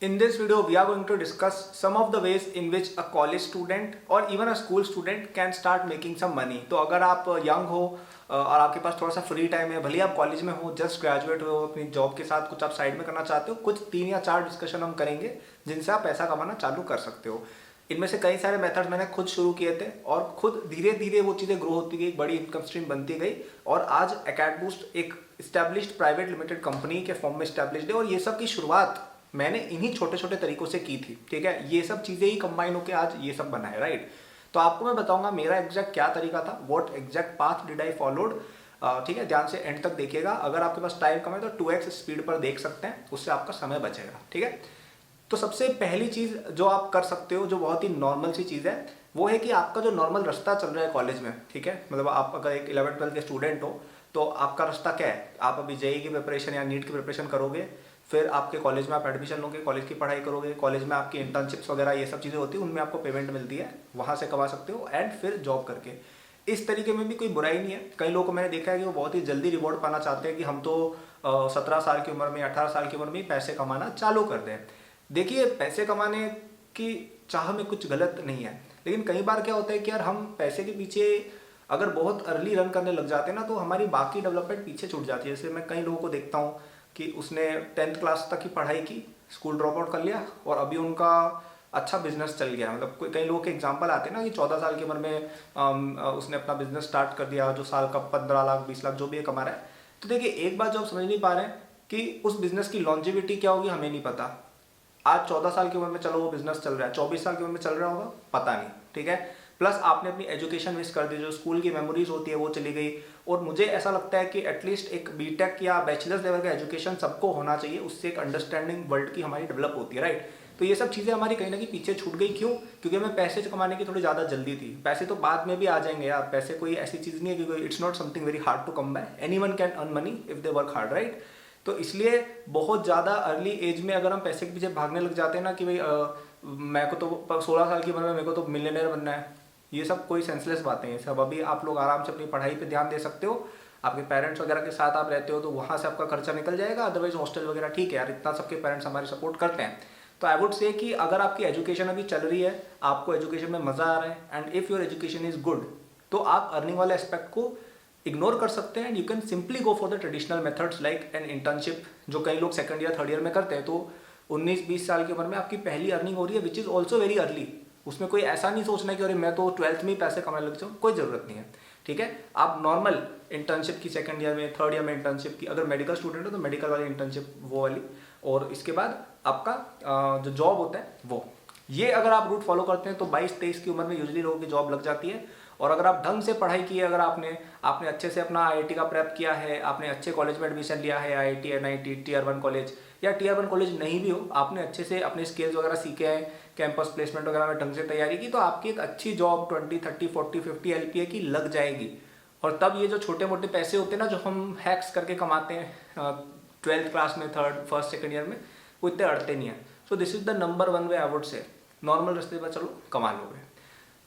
In this video, we are going to discuss some of the ways in which a college student or even a school student can start making some money. तो अगर आप young हो और आपके पास थोड़ा सा free time है, भले ही आप कॉलेज में हो, जस्ट ग्रेजुएट हो, अपनी जॉब के साथ कुछ आप साइड में करना चाहते हो, कुछ 3 या 4 डिस्कशन हम करेंगे जिनसे आप पैसा कमाना चालू कर सकते हो। इनमें से कई सारे मेथड्स मैंने खुद शुरू किए थे और खुद धीरे धीरे वो चीज़ें ग्रो होती गई, एक बड़ी इनकम स्ट्रीम बनती गई और आज एकेडबूस्ट एक इस्टेब्लिश्ड प्राइवेट लिमिटेड कंपनी के फॉर्म में इस्टेब्लिश्ड है। और ये सब की शुरुआत मैंने इन्हीं छोटे छोटे तरीकों से की थी, ठीक है। ये सब चीज़ें ही कंबाइन होकर आज ये सब बना है, राइट। तो आपको मैं बताऊंगा मेरा एग्जैक्ट क्या तरीका था, what exact path did I followed, ठीक है। ध्यान से एंड तक देखिएगा। अगर आपके पास टाइम कम है तो 2x स्पीड पर देख सकते हैं, उससे आपका समय बचेगा, ठीक है। तो सबसे पहली चीज़ जो आप कर सकते हो, जो बहुत ही नॉर्मल सी चीज़ है, वो है कि आपका जो नॉर्मल रास्ता चल रहा है कॉलेज में, ठीक है। मतलब आप अगर एक 11th-12th के स्टूडेंट हो तो आपका रास्ता क्या है, आप अभी जेईई की प्रिपरेशन या नीट की प्रिपरेशन करोगे, फिर आपके कॉलेज में आप एडमिशन लोगे, कॉलेज की पढ़ाई करोगे, कॉलेज में आपकी इंटर्नशिप्स वगैरह ये सब चीज़ें होती है, उनमें आपको पेमेंट मिलती है, वहाँ से कमा सकते हो, एंड फिर जॉब करके। इस तरीके में भी कोई बुराई नहीं है। कई लोगों को मैंने देखा है कि वो बहुत ही जल्दी रिवॉर्ड पाना चाहते हैं कि हम तो 17 साल की उम्र में, 18 साल की उम्र में पैसे कमाना चालू कर दें। देखिए, पैसे कमाने की चाह में कुछ गलत नहीं है, लेकिन कई बार क्या होता है कि यार हम पैसे के पीछे अगर बहुत अर्ली रन करने लग जाते हैं ना, तो हमारी बाकी डेवलपमेंट पीछे छूट जाती है। जैसे मैं कई लोगों को देखता हूँ कि उसने 10th क्लास तक की पढ़ाई की, स्कूल ड्रॉप आउट कर लिया और अभी उनका अच्छा बिजनेस चल गया। मतलब कोई कई लोगों के एग्जांपल आते हैं ना कि 14 साल की उम्र में उसने अपना बिजनेस स्टार्ट कर दिया, जो साल का 15 लाख 20 लाख जो भी कमा रहा है। तो देखिए, एक बात जो आप समझ नहीं पा रहे हैं कि उस बिजनेस की लॉन्जिविटी क्या होगी, हमें नहीं पता। आज 14 साल की उम्र में चलो वो बिजनेस चल रहा है, 24 साल की उम्र में चल रहा होगा, पता नहीं, ठीक है। प्लस आपने अपनी एजुकेशन मिस कर दी, जो स्कूल की मेमोरीज होती है वो चली गई। और मुझे ऐसा लगता है कि एटलीस्ट एक बीटेक या बैचलर्स लेवल का एजुकेशन सबको होना चाहिए, उससे एक अंडरस्टैंडिंग वर्ल्ड की हमारी डेवलप होती है, राइट। तो ये सब चीज़ें हमारी कहीं ना कहीं पीछे छूट गई। क्यों? क्योंकि हमें पैसे कमाने की थोड़ी ज़्यादा जल्दी थी। पैसे तो बाद में भी आ जाएंगे यार, पैसे कोई ऐसी चीज़ नहीं है क्योंकि it's not something very hard to come by, anyone can earn money if they work hard, right. तो इसलिए बहुत ज़्यादा अर्ली एज में अगर हम पैसे के पीछे भागने लग जाते हैं ना कि भाई मेरे को तो 16 साल की उम्र में मेरे को तो मिलियनेयर बनना है, ये सब कोई सेंसलेस बातें हैं। सब अभी आप लोग आराम से अपनी पढ़ाई पे ध्यान दे सकते हो, आपके पेरेंट्स वगैरह के साथ आप रहते हो तो वहाँ से आपका खर्चा निकल जाएगा। अदरवाइज हॉस्टल वगैरह ठीक है यार, इतना सबके पेरेंट्स हमारे सपोर्ट करते हैं। तो आई वुड से कि अगर आपकी एजुकेशन अभी चल रही है, आपको एजुकेशन में मज़ा आ रहा है, and if your education is good, तो आप अर्निंग वाले एस्पेक्ट को इग्नोर कर सकते हैं and you can simply go for the traditional methods like an internship, जो कई लोग सेकंड ईयर थर्ड ईयर में करते हैं। तो 19-20 साल की उम्र में आपकी पहली अर्निंग हो रही है, which is also very early. उसमें कोई ऐसा नहीं सोचना कि अरे मैं तो 12th में ही पैसे कमाने लग जाऊँ, कोई ज़रूरत नहीं है, ठीक है। आप नॉर्मल इंटर्नशिप की सेकंड ईयर में, थर्ड ईयर में इंटर्नशिप की, अगर मेडिकल स्टूडेंट हो तो मेडिकल वाली इंटर्नशिप वो वाली, और इसके बाद आपका जो जॉब होता है वो, ये अगर आप रूट फॉलो करते हैं तो 22-23 की उम्र में यूजली लोगों की जॉब लग जाती है। और अगर आप ढंग से पढ़ाई की है, अगर आपने अच्छे से अपना आईआईटी का प्रेप किया है, आपने अच्छे कॉलेज में एडमिशन लिया है, आईआईटी, एनआईटी, टियर 1 कॉलेज या टियर 1 कॉलेज नहीं भी हो, आपने अच्छे से अपने स्किल्स वगैरह सीखे हैं, कैंपस प्लेसमेंट वगैरह में ढंग से तैयारी की, तो आपकी एक अच्छी जॉब 20, 30, 40, 50 एलपीए की लग जाएगी। और तब ये जो छोटे मोटे पैसे होते हैं ना, जो हम हैक्स करके कमाते हैं 12th क्लास में, फर्स्ट सेकेंड ईयर में, वो इतने अड़ते नहीं है। So this is the number 1 way I would say, normal रास्ते पर चलो कमा लोगे।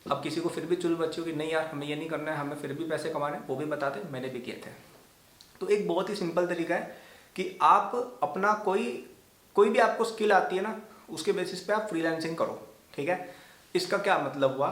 अब किसी को फिर भी चुल बच्ची होगी, नहीं यार हमें ये नहीं करना है, हमें फिर भी पैसे कमाने, वो भी बताते, मैंने भी किए थे। तो एक बहुत ही सिंपल तरीका है कि आप अपना कोई भी आपको स्किल आती है ना, उसके बेसिस पे आप फ्रीलांसिंग करो, ठीक है। इसका क्या मतलब हुआ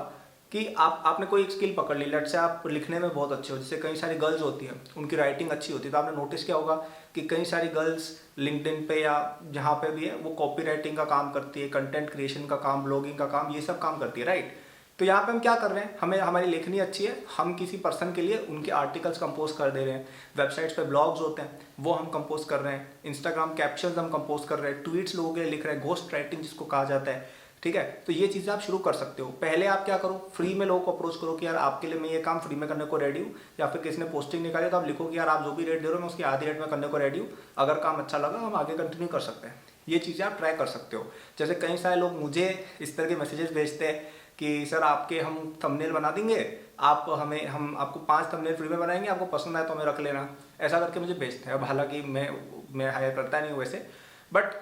कि आपने कोई एक स्किल पकड़ ली, लेट से आप लिखने में बहुत अच्छे हो, जैसे कई सारी गर्ल्स होती हैं उनकी राइटिंग अच्छी होती है, तो आपने नोटिस किया होगा कि कई सारी गर्ल्स लिंक्डइन पे या जहाँ पे भी है वो कॉपी राइटिंग का काम करती है, कंटेंट क्रिएशन का काम, ब्लॉगिंग का काम, ये सब काम करती है, राइट। तो यहाँ पे हम क्या कर रहे हैं, हमें हमारी लेखनी अच्छी है, हम किसी पर्सन के लिए उनके आर्टिकल्स कंपोज कर दे रहे हैं, वेबसाइट्स पे ब्लॉग्स होते हैं वो हम कंपोज कर रहे हैं, इंस्टाग्राम कैप्शंस हम कंपोज कर रहे हैं, ट्वीट्स लोगों के लिए लिख रहे हैं, घोस्ट राइटिंग जिसको कहा जाता है, ठीक है। तो ये चीज़ें आप शुरू कर सकते हो। पहले आप क्या करो, फ्री में लोगों को अप्रोच करो कि यार आपके लिए मैं ये काम फ्री में करने को रेडी हूँ, या फिर किसी ने पोस्टिंग निकाली तो आप लिखो कि यार आप जो भी रेट दे रहे हो मैं उसकी आधी रेट में करने को रेडी हूँ, अगर काम अच्छा लगा हम आगे कंटिन्यू कर सकते हैं। ये चीज़ें आप ट्राई कर सकते हो। जैसे कई सारे लोग मुझे इस तरह के मैसेजेस भेजते हैं कि सर आपके हम थंबनेल बना देंगे, हम आपको 5 थंबनेल फ्री में बनाएंगे, आपको पसंद आए तो हमें रख लेना, ऐसा करके मुझे भेजते हैं। अब हालांकि मैं हायर करता नहीं हूँ वैसे, but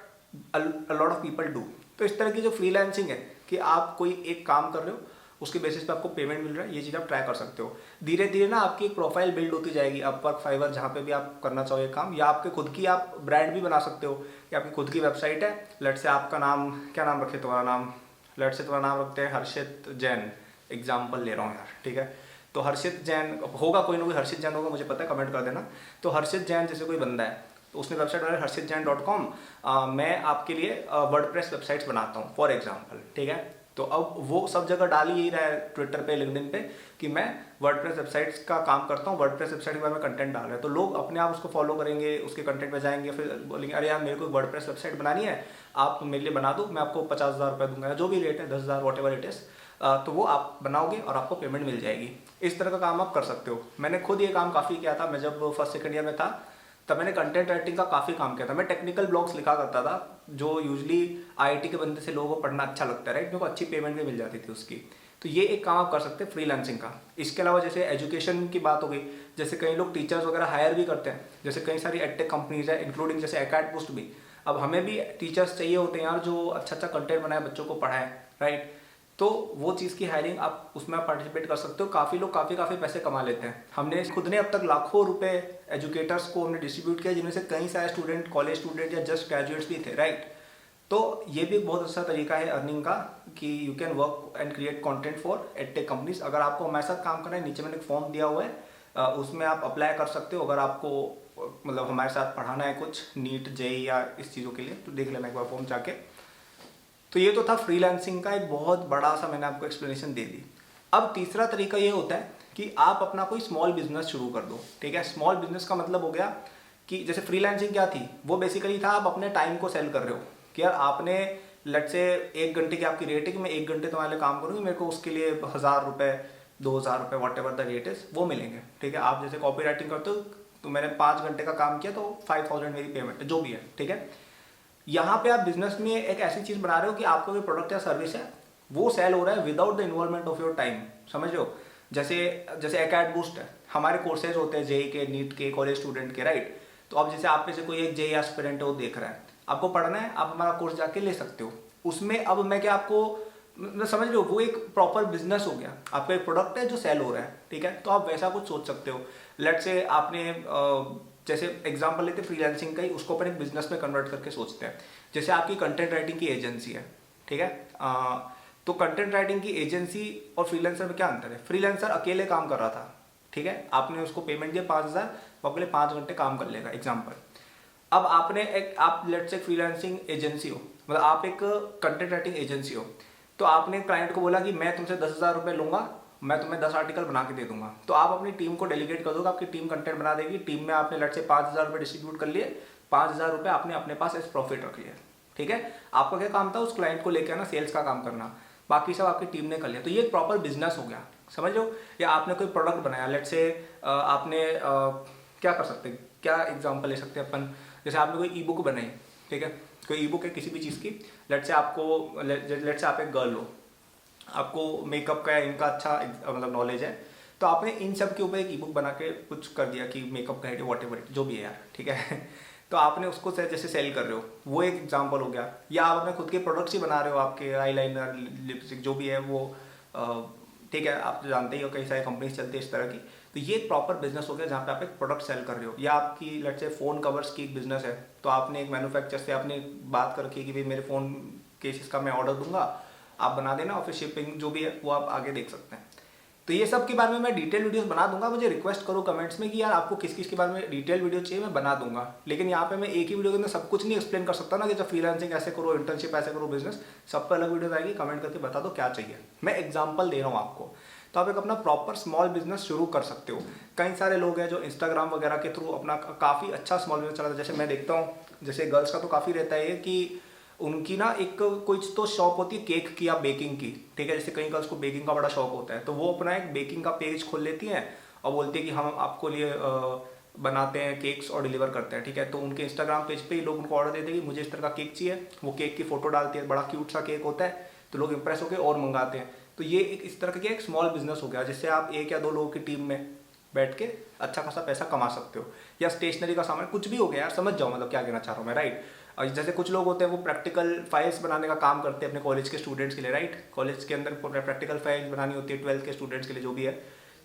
a lot of people do. तो इस तरह की जो फ्रीलांसिंग है कि आप कोई एक काम कर रहे हो उसके बेसिस पे आपको पेमेंट मिल रहा है, ये चीज़ आप ट्राई कर सकते हो। धीरे धीरे ना आपकी एक प्रोफाइल बिल्ड होती जाएगी, अपवर्क, फाइवर, जहाँ पे भी आप करना चाहो ये काम, या आपके खुद की आप ब्रांड भी बना सकते हो कि आपकी खुद की वेबसाइट है, लेट से आपका नाम, क्या नाम रखे तुम्हारा नाम, लेट से तुम्हारा नाम रखते हैं हर्षित जैन, एग्जाम्पल ले रहा हूँ यार, ठीक है। तो हर्षित जैन होगा, कोई ना कोई हर्षित जैन होगा, मुझे पता है, कमेंट कर देना। तो हर्षित जैन जैसे कोई बंदा है, तो उसने वेबसाइट बनाई हर्षितजैन.com, मैं आपके लिए वर्डप्रेस वेबसाइट्स बनाता हूँ फॉर एग्जांपल, ठीक है। तो अब वो सब जगह डाल ही रहा है, ट्विटर पे, लिंक्डइन पे, कि मैं वर्डप्रेस वेबसाइट्स का काम करता हूँ, वर्डप्रेस वेबसाइट के बारे में कंटेंट डाल रहा है। तो लोग अपने आप उसको फॉलो करेंगे, उसके कंटेंट पे जाएंगे, फिर बोलेंगे अरे यार मेरे को वर्डप्रेस वेबसाइट बनानी है, आप मेरे लिए बना दो, मैं आपको 50,000 रुपये दूंगा, या जो भी रेट है, 10,000, वॉट एवर इट इज़। तो वो आप बनाओगे और आपको पेमेंट मिल जाएगी। इस तरह का काम आप कर सकते हो। मैंने खुद ये काम काफ़ी किया था, मैं जब फर्स्ट सेकंड ईयर में था तब मैंने कंटेंट राइटिंग का काफ़ी काम किया था। मैं टेक्निकल ब्लॉग्स लिखा करता था, जो यूजली आईआईटी के बंदे से लोगों को पढ़ना अच्छा लगता है, राइट, मेरे को अच्छी पेमेंट भी मिल जाती थी उसकी। तो ये एक काम आप कर सकते हैं फ्रीलांसिंग का। इसके अलावा जैसे एजुकेशन की बात हो गई, जैसे कई लोग टीचर्स वगैरह हायर भी करते हैं, जैसे कई सारी एडटेक कंपनीज है, इंक्लूडिंग जैसे एकेडबूस्ट भी। अब हमें भी टीचर्स चाहिए होते हैं यार, जो अच्छा अच्छा कंटेंट बनाए, बच्चों को पढ़ाए, राइट। तो वो चीज़ की हायरिंग आप उसमें पार्टिसिपेट कर सकते हो। काफ़ी लोग काफ़ी पैसे कमा लेते हैं। हमने खुद ने अब तक लाखों रुपए एजुकेटर्स को हमने डिस्ट्रीब्यूट किया, जिनमें से कई सारे स्टूडेंट, कॉलेज स्टूडेंट या जस्ट ग्रेजुएट्स भी थे, राइट। तो ये भी एक बहुत अच्छा तरीका है अर्निंग का, कि you can work and create content for edtech companies. अगर आपको हमारे साथ काम करना है, नीचे मैंने एक फॉर्म दिया हुआ है, उसमें आप अप्लाई कर सकते हो। अगर आपको मतलब हमारे साथ पढ़ाना है कुछ नीट, जेई या इस चीज़ों के लिए, तो देख लेना एक बार फॉर्म जाके। तो ये तो था फ्रीलांसिंग का एक बहुत बड़ा सा, मैंने आपको एक्सप्लेनेशन दे दी। अब तीसरा तरीका ये होता है कि आप अपना कोई स्मॉल बिजनेस शुरू कर दो, ठीक है। स्मॉल बिजनेस का मतलब हो गया कि जैसे फ्रीलांसिंग क्या थी, वो बेसिकली था आप अपने टाइम को सेल कर रहे हो, कि यार आपने लेट से 1 घंटे की आपकी रेट है कि मैं 1 घंटे तुम्हारे लिए काम करूँगी, मेरे को उसके लिए 1,000 रुपये, 2,000 रुपये, what ever the rate is, वो मिलेंगे, ठीक है। आप जैसे कॉपी राइटिंग करते हो, तो मैंने 5 घंटे का काम किया तो 5,000 मेरी पेमेंट है, जो भी है, ठीक है। यहाँ पे आप बिजनेस में एक ऐसी चीज बना रहे हो कि आपका कोई प्रोडक्ट या सर्विस है, वो सेल हो रहा है without the involvement of your time, समझ रहे हो। जैसे जैसे एकेडबूस्ट है, हमारे कोर्सेज होते हैं जेई के, नीट के, कॉलेज स्टूडेंट के, राइट। तो अब जैसे आप में से कोई एक जेई एस्पिरेंट है, वो देख रहा है, आपको पढ़ना है, आप हमारा कोर्स जाके ले सकते हो। उसमें अब मैं क्या आपको मतलब समझ रहे हो, वो एक प्रॉपर बिजनेस हो गया, आपका एक प्रोडक्ट है जो सेल हो रहा है, ठीक है। तो आप वैसा कुछ सोच सकते हो। लेट से आपने जैसे एग्जांपल लेते हैं फ्रीलांसिंग का ही, उसको अपन एक बिजनेस में कन्वर्ट करके सोचते हैं। जैसे आपकी कंटेंट राइटिंग की एजेंसी है, ठीक है। तो कंटेंट राइटिंग की एजेंसी और फ्रीलांसर में क्या अंतर है? फ्रीलांसर अकेले काम कर रहा था, ठीक है, आपने उसको पेमेंट दिया 5,000, वो अगले 5 घंटे काम कर लेगा, एग्जाम्पल। अब आपने एक, आप लेट्स से फ्रीलांसिंग एजेंसी हो, मतलब आप एक कंटेंट राइटिंग एजेंसी हो, तो आपने क्लाइंट को बोला कि मैं तुमसे 10,000 रुपये लूंगा, मैं तुम्हें 10 आर्टिकल बना के दे दूंगा। तो आप अपनी टीम को डेलीगेट कर दोगे, आपकी टीम कंटेंट बना देगी। टीम में आपने लेट्स से 5,000 रुपये डिस्ट्रीब्यूट कर लिए, 5,000 रुपये आपने अपने पास एज प्रॉफिट रख लिया, ठीक है। आपका क्या काम था? उस क्लाइंट को लेकर आना, सेल्स का काम करना, बाकी सब आपकी टीम ने कर लिया। तो ये एक प्रॉपर बिजनेस हो गया, समझ लो। या आपने कोई प्रोडक्ट बनाया, लेट्स से आपने क्या कर सकते हैं, क्या एग्जांपल ले सकते हैं अपन, जैसे आपने कोई ई बुक बनाई, ठीक है, कोई ई बुक है किसी भी चीज़ की। लेट्स से आपको, लेट्स से आप एक गर्ल हो, आपको मेकअप का या इनका अच्छा मतलब नॉलेज है, तो आपने इन सब के ऊपर एक ई बुक बना के कुछ कर दिया कि मेकअप का है, वॉट एवर जो भी है यार, ठीक है। तो आपने उसको जैसे सेल कर रहे हो, वो एक एग्जांपल हो गया। या आप अपने खुद के प्रोडक्ट्स ही बना रहे हो, आपके आईलाइनर, लिपस्टिक, जो भी है वो, ठीक है, आप तो जानते ही हो कई सारी कंपनीज चलती है इस तरह की। तो ये एक प्रॉपर बिजनेस हो गया जहाँ पे आप एक प्रोडक्ट सेल कर रहे हो। या आपकी लेट्स से फ़ोन कवर्स की एक बिजनेस है, तो आपने एक मैन्युफैक्चर से आपने बात कर रखी है कि भाई मेरे फ़ोन केसेस का मैं ऑर्डर दूंगा, आप बना देना, और फिर शिपिंग जो भी है वो आप आगे देख सकते हैं। तो ये सब के बारे में मैं डिटेल वीडियोस बना दूंगा। मुझे रिक्वेस्ट करो कमेंट्स में कि यार आपको किस किस के बारे में डिटेल वीडियो चाहिए, मैं बना दूंगा। लेकिन यहाँ पे मैं एक ही वीडियो के अंदर सब कुछ नहीं एक्सप्लेन कर सकता ना, कि जब फ्रीलांसिंग ऐसे करो, इंटर्नशिप ऐसे करो, बिजनेस, सब पर अलग वीडियो आएगी। कमेंट करके बता दो क्या चाहिए, मैं एग्जाम्पल दे रहा हूँ आपको। तो आप एक अपना प्रॉपर स्मॉल बिजनेस शुरू कर सकते हो। कई सारे लोग हैं जो इंस्टाग्राम वगैरह के थ्रू अपना काफ़ी अच्छा स्मॉल बिजनेस चलाते हैं। जैसे मैं देखता हूँ, जैसे गर्ल्स का तो काफ़ी रहता है कि उनकी ना एक कोई तो शॉप होती है केक की या बेकिंग की, ठीक है। जैसे कई गर्ल्स को बेकिंग का बड़ा शौक होता है, तो वो अपना एक बेकिंग का पेज खोल लेती हैं और बोलती है कि हम आपको लिए बनाते हैं केक्स और डिलीवर करते हैं, ठीक है। तो उनके इंस्टाग्राम पेज पे ही लोग उनको ऑर्डर देते हैं कि मुझे इस तरह का केक चाहिए, वो केक की फोटो डालती है, बड़ा क्यूट सा केक होता है, तो लोग इंप्रेस होकर और मंगाते हैं। तो ये एक इस तरह का एक स्मॉल बिजनेस हो गया, जिससे आप 1 या 2 लोगों की टीम में बैठ के अच्छा खासा पैसा कमा सकते हो। या स्टेशनरी का सामान, कुछ भी हो गया यार, समझ जाओ मतलब क्या कहना चाह रहा हूँ मैं, राइट। और जैसे कुछ लोग होते हैं वो प्रैक्टिकल फाइल्स बनाने का काम करते हैं अपने कॉलेज के स्टूडेंट्स के लिए, राइट। कॉलेज के अंदर प्रैक्टिकल फाइल्स बनानी होती है 12th के स्टूडेंट्स के लिए जो भी है,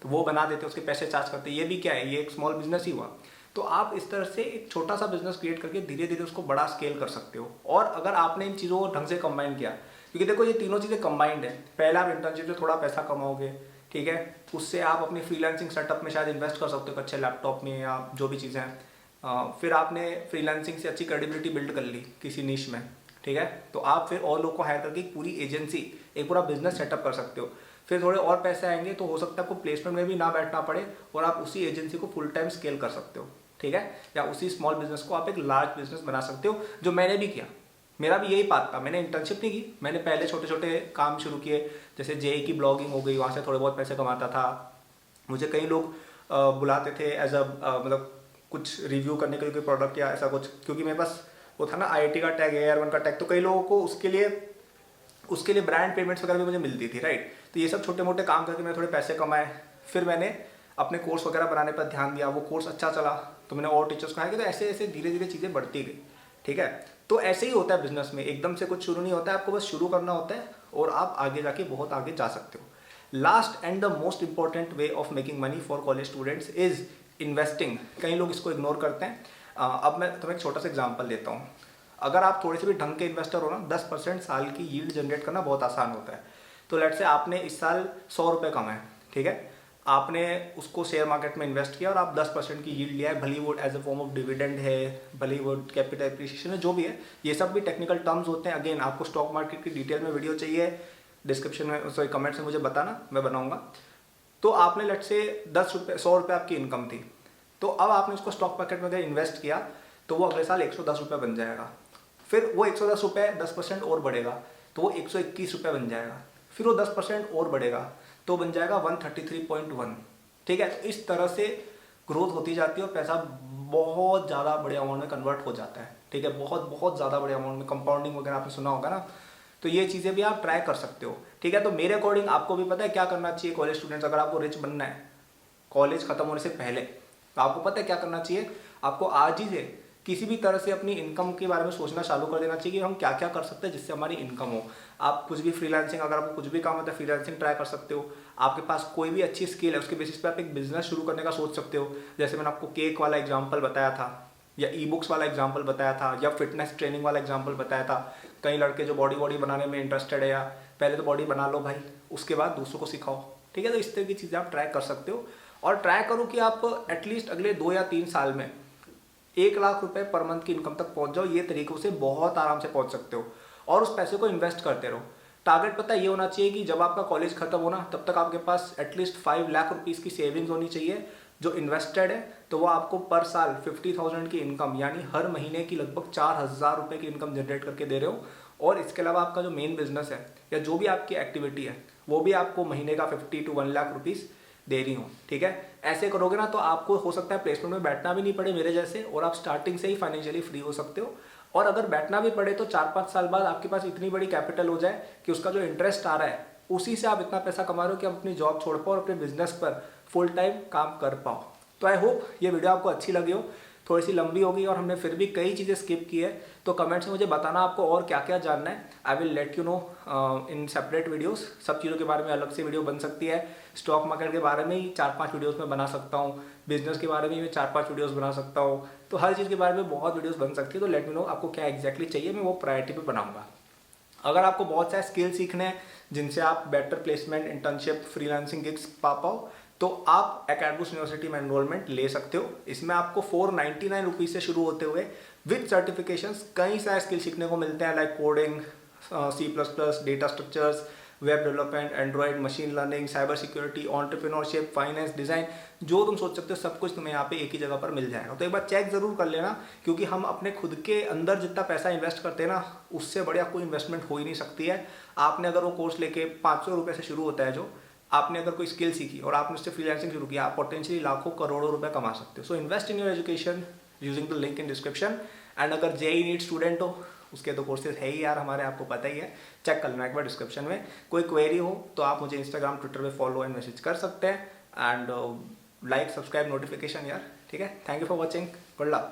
तो वो बना देते हैं, उसके पैसे चार्ज करते हैं। ये भी क्या है, ये एक स्मॉल बिजनेस ही हुआ। तो आप इस तरह से एक छोटा सा बिजनेस क्रिएट करके धीरे धीरे उसको बड़ा स्केल कर सकते हो। और अगर आपने इन चीज़ों को ढंग से कंबाइन किया, क्योंकि देखो ये तीनों चीज़ें कंबाइंड है। पहले आप इंटर्नशिप से थोड़ा पैसा कमाओगे, ठीक है, उससे आप अपनी फ्रीलांसिंग सेटअप में शायद इन्वेस्ट कर सकते हो, अच्छे लैपटॉप में या जो भी चीज़ें हैं। फिर आपने फ्रीलांसिंग से अच्छी क्रेडिबिलिटी बिल्ड कर ली किसी निश में, ठीक है, तो आप फिर और लोग को हायर करके एक पूरी एजेंसी, एक पूरा बिजनेस सेटअप कर सकते हो। फिर थोड़े और पैसे आएंगे तो हो सकता है आपको प्लेसमेंट में भी ना बैठना पड़े और आप उसी एजेंसी को फुल टाइम स्केल कर सकते हो, ठीक है, या उसी स्मॉल बिजनेस को आप एक लार्ज बिजनेस बना सकते हो, जो मैंने भी किया। मेरा भी यही पाथ था। मैंने इंटर्नशिप नहीं की, मैंने पहले छोटे छोटे काम शुरू किए, जैसे जेई की ब्लॉगिंग हो गई, वहाँ से थोड़े बहुत पैसे कमाता था। मुझे कई लोग बुलाते थे एज अ मतलब कुछ रिव्यू करने के लिए कोई प्रोडक्ट या ऐसा कुछ, क्योंकि मेरे पास वो था ना IIT का टैग, AR1 का टैग, तो कई लोगों को उसके लिए ब्रांड पेमेंट्स वगैरह भी मुझे मिलती थी, राइट। तो ये सब छोटे मोटे काम करके मैंने थोड़े पैसे कमाए। फिर मैंने अपने कोर्स वगैरह बनाने पर ध्यान दिया, वो कोर्स अच्छा चला तो मैंने और टीचर्स को हायर किया। तो ऐसे ऐसे धीरे धीरे चीज़ें बढ़ती गई, ठीक है। तो ऐसे ही होता है बिजनेस में, एकदम से कुछ शुरू नहीं होता है, आपको बस शुरू करना होता है और आप आगे जाके बहुत आगे जा सकते हो। Last and the most important way of making money for college students is investing. कई लोग इसको इग्नोर करते हैं। अब मैं तुम्हें एक छोटा सा एग्जाम्पल देता हूँ। अगर आप थोड़े से भी ढंग के इन्वेस्टर हो ना, 10% साल की यील्ड जनरेट करना बहुत आसान होता है। तो लेट से आपने इस साल 100 रुपये कमाए, ठीक है, आपने उसको शेयर मार्केट में इन्वेस्ट किया और आप 10% की यील्ड लिया है, भली वो as a form of dividend है, भली वो कैपिटल एप्रिसिएशन है, जो भी है, ये सब भी टेक्निकल टर्म्स होते हैं। अगेन आपको स्टॉक मार्केट की डिटेल में वीडियो चाहिए, डिस्क्रिप्शन में, सॉरी कमेंट्स में मुझे बताना, मैं बनाऊंगा। तो आपने लेट से 100 रुपये आपकी इनकम थी, तो अब आपने उसको स्टॉक मार्केट में अगर इन्वेस्ट किया तो वो अगले साल 110 रुपये बन जाएगा। फिर वो 110 रुपये 10% और बढ़ेगा तो वो 121 रुपये बन जाएगा। फिर वो 10% और बढ़ेगा तो बन जाएगा 133.1, ठीक है। तो इस तरह से ग्रोथ होती जाती है और पैसा बहुत ज़्यादा बड़े अमाउंट में कन्वर्ट हो जाता है, ठीक है, बहुत बहुत ज़्यादा बड़े अमाउंट में। कंपाउंडिंग वगैरह आपने सुना होगा ना, तो ये चीज़ें भी आप ट्राई कर सकते हो, ठीक है। तो मेरे अकॉर्डिंग आपको भी पता है क्या करना चाहिए कॉलेज स्टूडेंट्स, अगर आपको रिच बनना है कॉलेज खत्म होने से पहले, तो आपको पता है क्या करना चाहिए। आपको आज ही से किसी भी तरह से अपनी इनकम के बारे में सोचना चालू कर देना चाहिए कि हम क्या क्या कर सकते हैं जिससे हमारी इनकम हो। आप कुछ भी फ्रीलांसिंग, अगर आपको कुछ भी काम होता है फ्रीलांसिंग ट्राई कर सकते हो। आपके पास कोई भी अच्छी स्किल है उसके बेसिस पे आप एक बिजनेस शुरू करने का सोच सकते हो। जैसे मैंने आपको केक वाला एग्जाम्पल बताया था, या ई बुक्स वाला एग्जाम्पल बताया था, या फिटनेस ट्रेनिंग वाला एग्जाम्पल बताया था। कई लड़के जो बॉडी बनाने में इंटरेस्टेड है, या पहले तो बॉडी बना लो भाई, उसके बाद दूसरों को सिखाओ, ठीक है। तो इस तरह की चीज़ें आप ट्राई कर सकते हो और ट्राई करो कि आप एटलीस्ट अगले 2 या 3 साल में 1 लाख रुपए पर मंथ की इनकम तक पहुंच जाओ। ये तरीकों से बहुत आराम से पहुंच सकते हो और उस पैसे को इन्वेस्ट करते रहो। टारगेट पता ये होना चाहिए कि जब आपका कॉलेज खत्म होना तब तक आपके पास एटलीस्ट 5 लाख रुपीज़ की सेविंग्स होनी चाहिए जो इन्वेस्टेड है। तो वो आपको पर साल 50,000 की इनकम, यानी हर महीने की लगभग 4,000 रुपये की इनकम जनरेट करके दे रहे हो। और इसके अलावा आपका जो मेन बिजनेस है या जो भी आपकी एक्टिविटी है वो भी आपको महीने का 50 to 1 लाख रुपीज़ दे रही हूँ, ठीक है। ऐसे करोगे ना तो आपको हो सकता है प्लेसमेंट में बैठना भी नहीं पड़े मेरे जैसे, और आप स्टार्टिंग से ही फाइनेंशियली फ्री हो सकते हो। और अगर बैठना भी पड़े तो 4-5 साल बाद आपके पास इतनी बड़ी कैपिटल हो जाए कि उसका जो इंटरेस्ट आ रहा है उसी से आप इतना पैसा कमा रहे हो कि आप अपनी जॉब छोड़ पाओ और अपने बिजनेस पर फुल टाइम काम कर पाओ। तो आई होप ये वीडियो आपको अच्छी लगी हो। थोड़ी सी लंबी होगी और हमने फिर भी कई चीज़ें स्किप की है, तो कमेंट्स में मुझे बताना आपको और क्या क्या जानना है। I will let you know in separate videos. सब चीज़ों के बारे में अलग से वीडियो बन सकती है। स्टॉक मार्केट के बारे में ही 4-5 वीडियोस में बना सकता हूँ, बिजनेस के बारे में भी 4-5 वीडियोस बना सकता हूँ। तो हर चीज़ के बारे में बहुत वीडियोस बन सकती है। तो लेट मी नो आपको क्या एग्जैक्टली चाहिए, मैं वो प्रायोरिटी पे बनाऊंगा। अगर आपको बहुत सारे स्किल सीखने हैं जिनसे आप better placement, internship, freelancing gigs पा पाओ, तो आप एकेडमिक्स यूनिवर्सिटी में एनरोलमेंट ले सकते हो। इसमें आपको 499 रुपीज़ से शुरू होते हुए विद सर्टिफिकेशंस कई सारे स्किल सीखने को मिलते हैं, like coding, C++, data structures, web development, Android, machine learning, cyber security, entrepreneurship, finance, design, जो तुम सोच सकते हो सब कुछ तुम्हें यहाँ पे एक ही जगह पर मिल जाएगा। तो एक बार चेक जरूर कर लेना, क्योंकि हम अपने खुद के अंदर जितना पैसा इन्वेस्ट करते हैं ना, उससे बढ़िया कोई इन्वेस्टमेंट हो ही नहीं सकती है। आपने अगर वो कोर्स लेके 500 रुपये से शुरू होता है, जो आपने अगर कोई स्किल सीखी और आपने उससे फ्रीलांसिंग शुरू किया, आप पोटेंशियली लाखों करोड़ों रुपए कमा सकते हो। So invest in your education using the link in description. And अगर जेईई नीट स्टूडेंट हो, उसके तो कोर्सेज है ही यार हमारे, आपको पता ही है, चेक कर लेना एक बार डिस्क्रिप्शन में। कोई क्वेरी हो तो आप मुझे इंस्टाग्राम, ट्विटर पे फॉलो एंड मैसेज कर सकते हैं। एंड लाइक, सब्सक्राइब, नोटिफिकेशन यार, ठीक है। Thank you for watching, good luck.